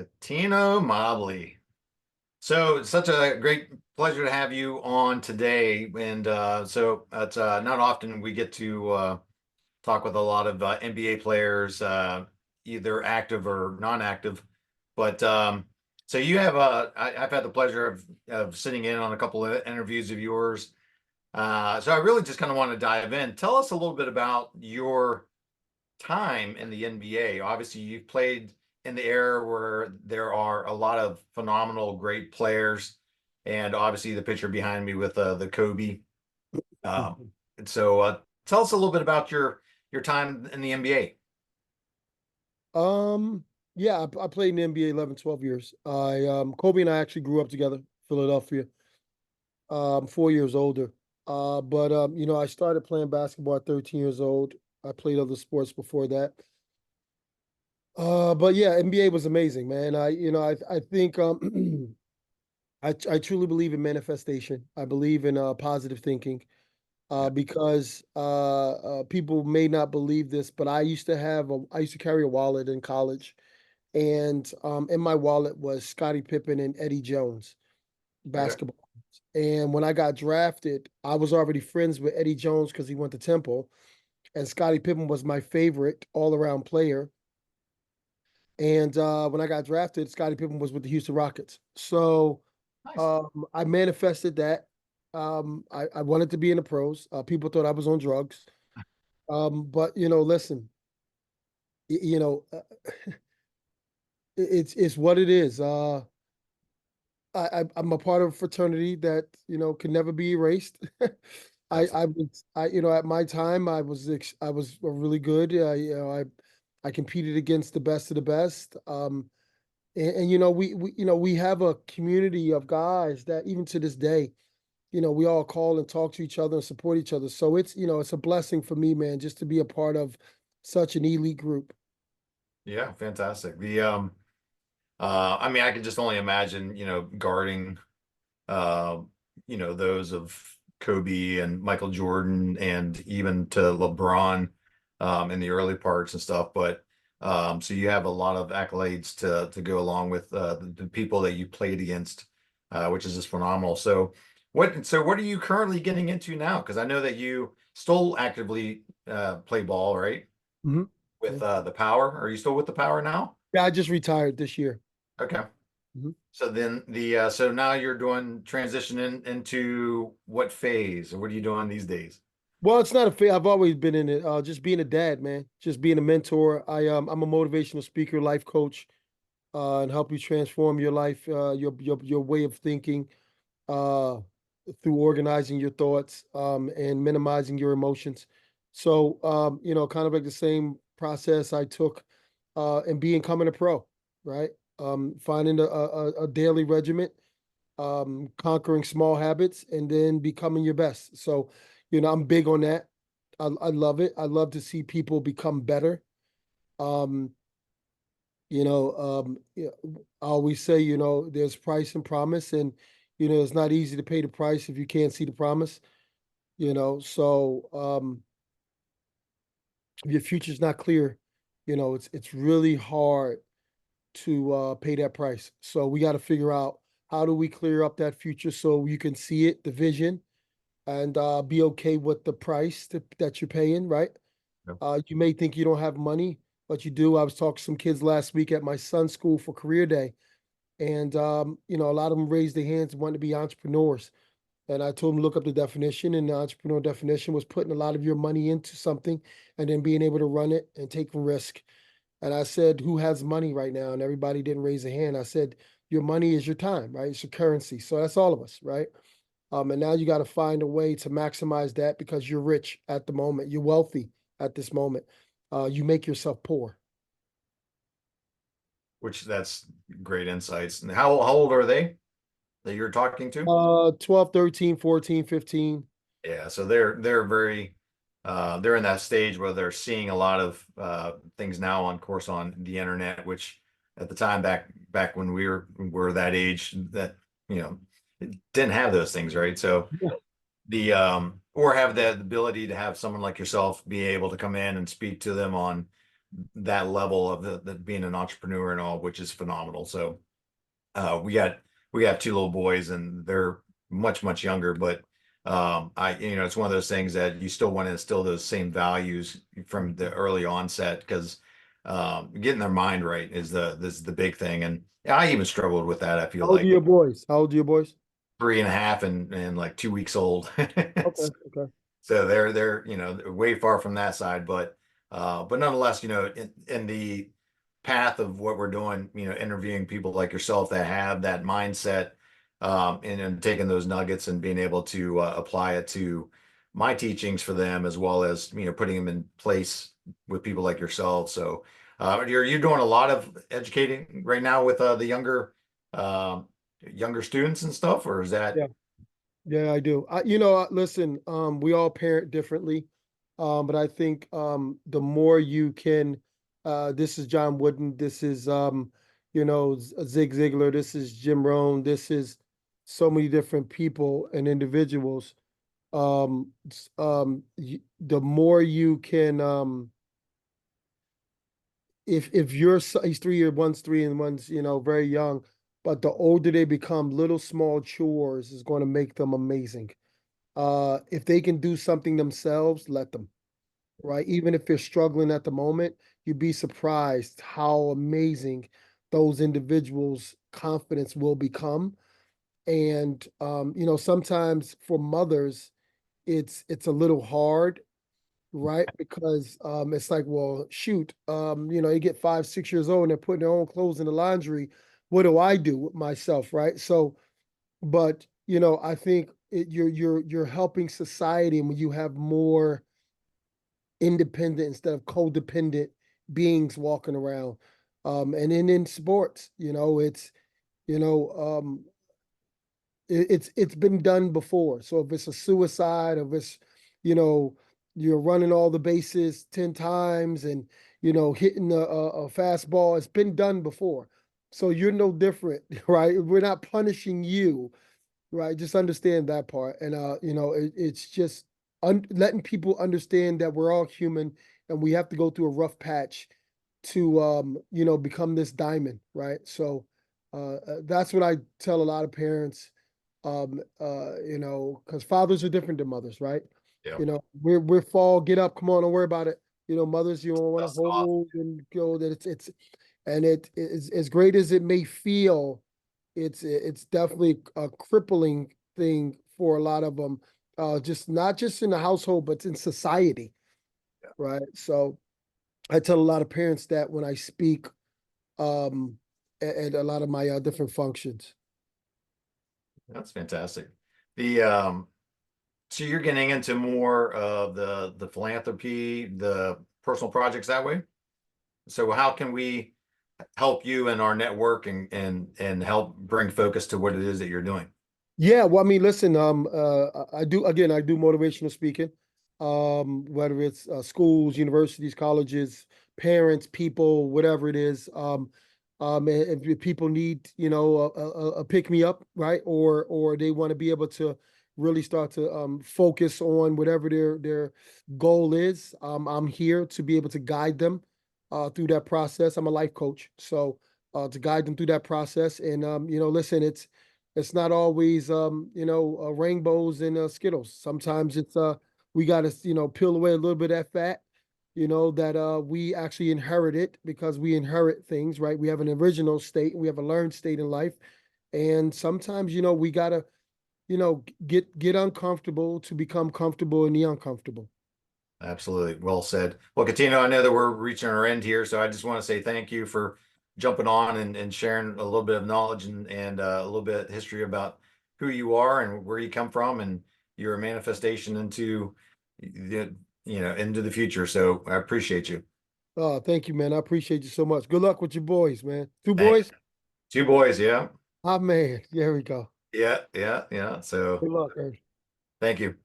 Cuttino Mobley. So it's such a great pleasure to have you on today. And so it's not often we get to talk with a lot of NBA players, either active or non-active. But so you have I've had the pleasure of sitting in on a couple of interviews of yours. So I really just kind of want to dive in. Tell us a little bit about your time in the NBA. Obviously, you've played in the era where there are a lot of phenomenal, great players, and obviously the picture behind me with the Kobe. And so, tell us a little bit about your time in the NBA. Um, yeah, I played in the NBA 11, 12 years. Kobe and I actually grew up together, Philadelphia. 4 years older. But I started playing basketball at 13 years old. I played other sports before that. But yeah, NBA was amazing, man. I think I truly believe in manifestation. I believe in positive thinking. Yeah. Because people may not believe this, but I used to carry a wallet in college, and in my wallet was Scottie Pippen and Eddie Jones Okay. basketball. And when I got drafted, I was already friends with Eddie Jones because he went to Temple, and Scottie Pippen was my favorite all around player. And when I got drafted, Scottie Pippen was with the Houston Rockets. So Nice. I manifested that. I wanted to be in the pros. People thought I was on drugs. But listen, y- you know, uh, it's what it is. I'm a part of a fraternity that can never be erased. Absolutely. At my time I was really good. I competed against the best of the best. And we have a community of guys that even to this day, we all call and talk to each other and support each other. So it's a blessing for me, man, just to be a part of such an elite group. Yeah, fantastic. I mean, I can just only imagine, guarding, uh, those of Kobe and Michael Jordan and even to LeBron, in the early parts and stuff. But so you have a lot of accolades to go along with the people that you played against, which is just phenomenal. So what are you currently getting into now? Because I know that you still actively play ball, right? Hmm. With Yeah. the Power. Are you still with the Power now? Yeah, I just retired this year. Okay. Mhm. So then so now you're doing transitioning into what phase or what are you doing these days? Well, it's not a fair. I've always been in it. Just being a dad, man. Just being a mentor. I'm a motivational speaker, life coach, and help you transform your life, your way of thinking, uh, through organizing your thoughts, and minimizing your emotions. So, kind of like the same process I took, in becoming a pro, right? Finding a daily regiment, conquering small habits, and then becoming your best. So, I'm big on that. I love it. I love to see people become better. Um, yeah, I always say, there's price and promise, and it's not easy to pay the price if you can't see the promise. So if your future's not clear, it's really hard to pay that price. So we got to figure out how do we clear up that future so you can see it, the vision, and be okay with the price that you're paying, right? Yep. You may think you don't have money, but you do. I was talking to some kids last week at my son's school for career day, and a lot of them raised their hands and wanted to be entrepreneurs. And I told them to look up the definition, and the entrepreneur definition was putting a lot of your money into something and then being able to run it and take risk. And I said, who has money right now? And everybody didn't raise a hand. I said, your money is your time, right? It's your currency. So that's all of us, right? And now you got to find a way to maximize that because you're rich at the moment. You're wealthy at this moment. You make yourself poor. Which that's great insights. And how old are they that you're talking to? 12, 13, 14, 15. Yeah, so they're very they're in that stage where they're seeing a lot of things now on course on the internet, which at the time back when we were that age that you know didn't have those things, right? So Yeah. the or have the ability to have someone like yourself be able to come in and speak to them on that level of the being an entrepreneur and all, which is phenomenal. So we have two little boys and they're much younger, but it's one of those things that you still want to instill those same values from the early onset because getting their mind right is the big thing. And yeah, I even struggled with that. I feel How old are like your boys? How old are your boys? 3.5 and like 2 weeks old. Okay, okay. So they're way far from that side, but nonetheless, in the path of what we're doing, interviewing people like yourself that have that mindset, and taking those nuggets and being able to apply it to my teachings for them, as well as putting them in place with people like yourself. So, you're doing a lot of educating right now with the younger students and stuff, or is that? Yeah. Yeah, I do. Listen, we all parent differently. But I think the more you can, this is John Wooden, this is Zig Ziglar, this is Jim Rohn, this is so many different people and individuals. The more you can, if he's 3 years, one's three and one's very young, but the older they become, little small chores is going to make them amazing. If they can do something themselves, let them, right? Even if they're struggling at the moment, you'd be surprised how amazing those individuals' confidence will become. And sometimes for mothers, it's a little hard, right? Because it's like, well, shoot, you get 5, 6 years old and they're putting their own clothes in the laundry. What do I do with myself, right? So, but I think you're helping society, and when you have more independent instead of codependent beings walking around, and then in sports, it's you know it's been done before. So if it's a suicide, if it's you know you're running all the bases 10 times and hitting a fastball, it's been done before. So you're no different, right? We're not punishing you. Right, just understand that part, and it's just letting people understand that we're all human, and we have to go through a rough patch to become this diamond, right? So that's what I tell a lot of parents, because fathers are different than mothers, right? Yeah, We're fall, get up, come on, don't worry about it. Mothers, you don't want to dust it off. hold and go that it's and it is as great as it may feel, it's definitely a crippling thing for a lot of them. Just not just in the household, but in society, right? So I tell a lot of parents that when I speak, at a lot of my different functions. That's fantastic. The So you're getting into more of the philanthropy, the personal projects that way. So how can we help you in our network and help bring focus to what it is that you're doing? Yeah, well, I mean, listen, I do motivational speaking, whether it's schools, universities, colleges, parents, people, whatever it is. If people need, a pick me up, right, or they want to be able to really start to focus on whatever their goal is, I'm here to be able to guide them through that process. I'm a life coach, so to guide them through that process, and listen, it's not always rainbows and Skittles. Sometimes it's we got to peel away a little bit of that fat, that we actually inherit it because we inherit things, right? We have an original state, we have a learned state in life, and sometimes we got to get uncomfortable to become comfortable in the uncomfortable. Absolutely. Well said. Well, Cuttino, I know that we're reaching our end here, so I just want to say thank you for jumping on and sharing a little bit of knowledge and a little bit of history about who you are and where you come from and your manifestation into into the future. So I appreciate you. Oh, thank you, man. I appreciate you so much. Good luck with your boys, man. Two Thank boys? Two boys, yeah. Ah, man. There we go. Yeah, yeah, yeah. So Good luck, man. thank you.